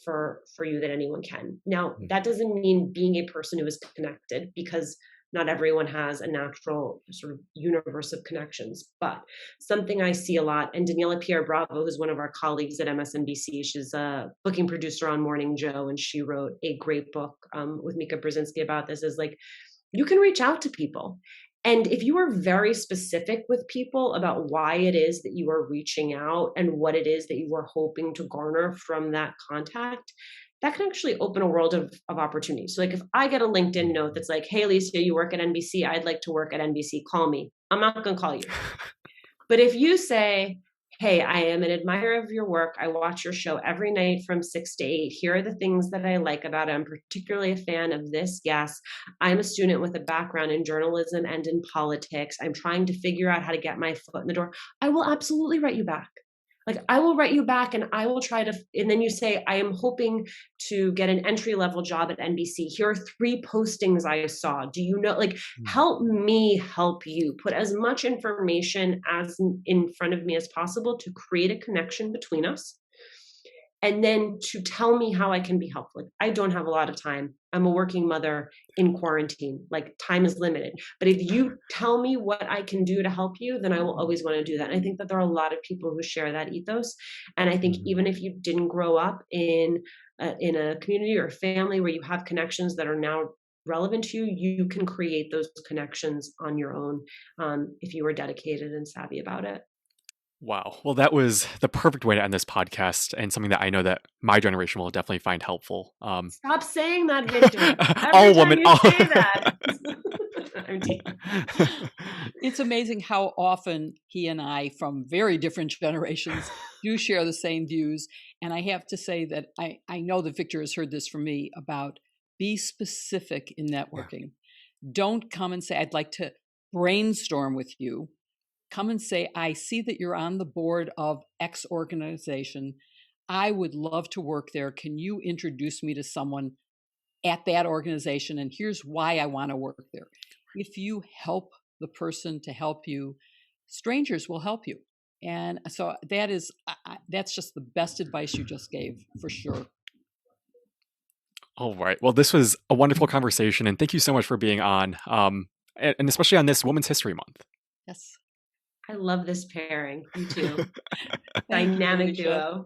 for you that anyone can. Now, that doesn't mean being a person who is connected, because not everyone has a natural sort of universe of connections. But something I see a lot, and Daniela Pierre-Bravo, who's one of our colleagues at MSNBC, she's a booking producer on Morning Joe, and she wrote a great book with Mika Brzezinski about this, is like, you can reach out to people. And if you are very specific with people about why it is that you are reaching out and what it is that you are hoping to garner from that contact, that can actually open a world of opportunity. So like, if I get a LinkedIn note that's like, hey, Alicia, you work at NBC, I'd like to work at NBC, call me. I'm not going to call you. But if you say, hey, I am an admirer of your work, I watch your show every night from 6 to 8. Here are the things that I like about it. I'm particularly a fan of this guest. I'm a student with a background in journalism and in politics. I'm trying to figure out how to get my foot in the door. I will absolutely write you back. Like, I will write you back and I will try to, and then you say, I am hoping to get an entry-level job at NBC. Here are 3 postings I saw. Do you know, like, help me help you. Put as much information as in front of me as possible to create a connection between us. And then to tell me how I can be helpful. Like, I don't have a lot of time. I'm a working mother in quarantine. Like, time is limited. But if you tell me what I can do to help you, then I will always want to do that. And I think that there are a lot of people who share that ethos. And I think even if you didn't grow up in a community or a family where you have connections that are now relevant to you, you can create those connections on your own if you are dedicated and savvy about it.
Wow. Well, that was the perfect way to end this podcast, and something that I know that my generation will definitely find helpful.
Stop saying that, Victor.
All
Every time
women.
you say that. I'm teasing.
It's amazing how often he and I, from very different generations, do share the same views. And I have to say that I know that Victor has heard this from me about be specific in networking. Don't come and say, I'd like to brainstorm with you. Come and say, I see that you're on the board of X organization. I would love to work there. Can you introduce me to someone at that organization? And here's why I want to work there. If you help the person to help you, strangers will help you. And so that's just the best advice you just gave, for sure.
All right. Well, this was a wonderful conversation, and thank you so much for being on, and especially on this Women's History Month.
Yes.
I love this pairing. You too.
Thank you,
Dynamic
Alicia.
duo.